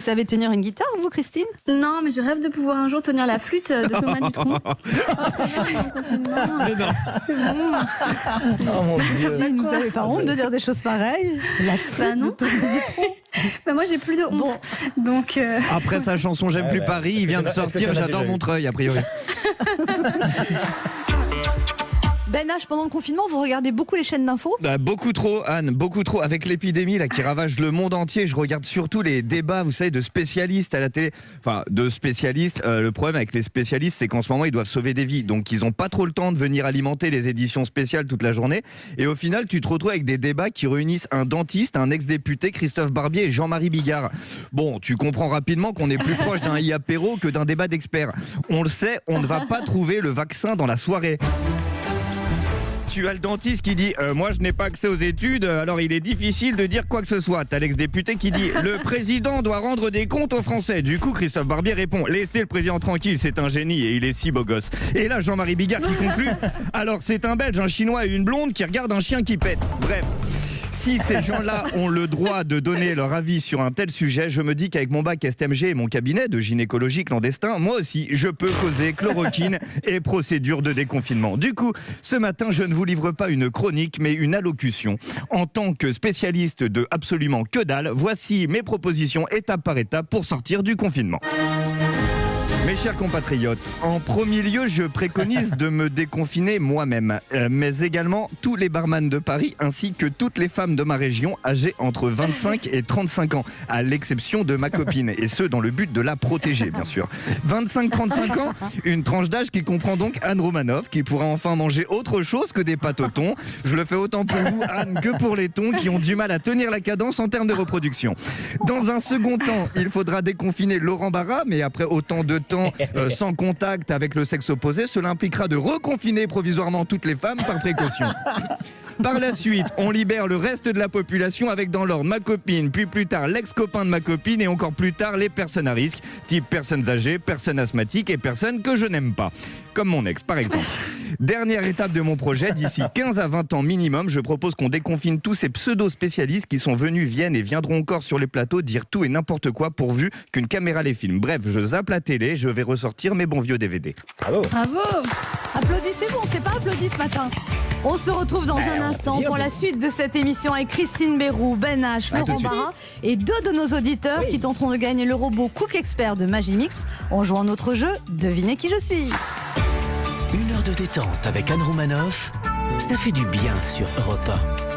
Vous savez tenir une guitare, vous, Christine? Non, mais je rêve de pouvoir un jour tenir la flûte de Thomas Dutronc. Mais non. C'est bon. Oh mon Dieu. Christine, vous n'avez pas honte de dire des choses pareilles? La flûte non. de Thomas Dutronc. Bah moi, j'ai plus de honte. Donc, Après sa chanson J'aime plus Paris, il vient de sortir J'adore Montreuil, a priori. Ben H, pendant le confinement, vous regardez beaucoup les chaînes d'infos? Beaucoup trop, Anne, beaucoup trop. Avec l'épidémie là qui ravage le monde entier, je regarde surtout les débats, vous savez, de spécialistes à la télé. Enfin, de spécialistes. Le problème avec les spécialistes, c'est qu'en ce moment, ils doivent sauver des vies. Donc, ils n'ont pas trop le temps de venir alimenter les éditions spéciales toute la journée. Et au final, tu te retrouves avec des débats qui réunissent un dentiste, un ex-député, Christophe Barbier et Jean-Marie Bigard. Bon, tu comprends rapidement qu'on est plus proche d'un apéro que d'un débat d'experts. On le sait, on ne va pas trouver le vaccin dans la soirée. Tu as le dentiste qui dit moi je n'ai pas accès aux études, alors il est difficile de dire quoi que ce soit. T'as l'ex-député qui dit le président doit rendre des comptes aux Français. Du coup Christophe Barbier répond laissez le président tranquille, c'est un génie et il est si beau gosse. Et là Jean-Marie Bigard qui conclut alors c'est un Belge, un Chinois et une blonde qui regardent un chien qui pète. Bref. Si ces gens-là ont le droit de donner leur avis sur un tel sujet, je me dis qu'avec mon bac STMG et mon cabinet de gynécologie clandestin, moi aussi, je peux causer chloroquine et procédure de déconfinement. Du coup, ce matin, je ne vous livre pas une chronique, mais une allocution. En tant que spécialiste de absolument que dalle, voici mes propositions étape par étape pour sortir du confinement. Mes chers compatriotes, en premier lieu, je préconise de me déconfiner moi-même, mais également tous les barman de Paris ainsi que toutes les femmes de ma région âgées entre 25 et 35 ans, à l'exception de ma copine, et ce dans le but de la protéger, bien sûr. 25-35 ans, une tranche d'âge qui comprend donc Anne Romanoff, qui pourra enfin manger autre chose que des pâtes au thon. Je le fais autant pour vous, Anne, que pour les thons qui ont du mal à tenir la cadence en termes de reproduction. Dans un second temps, il faudra déconfiner Laurent Barra, mais après autant de temps sans contact avec le sexe opposé, cela impliquera de reconfiner provisoirement toutes les femmes par précaution. Par la suite, on libère le reste de la population avec dans l'ordre ma copine, puis plus tard l'ex-copain de ma copine et encore plus tard les personnes à risque, type personnes âgées, personnes asthmatiques et personnes que je n'aime pas. Comme mon ex par exemple. Dernière étape de mon projet, d'ici 15 à 20 ans minimum, je propose qu'on déconfine tous ces pseudo-spécialistes qui sont venus, viennent et viendront encore sur les plateaux dire tout et n'importe quoi pourvu qu'une caméra les filme. Bref, je zappe la télé, je vais ressortir mes bons vieux DVD. Bravo. bravo. Applaudissez-vous, on ne s'est pas applaudi ce matin. On se retrouve dans un instant pour la suite de cette émission avec Christine Béroux, Ben H, Laurent Barra et deux de nos auditeurs qui tenteront de gagner le robot Cook Expert de Magimix en jouant notre jeu Devinez qui je suis. Une heure de détente avec Anne Romanoff, ça fait du bien sur Europe 1.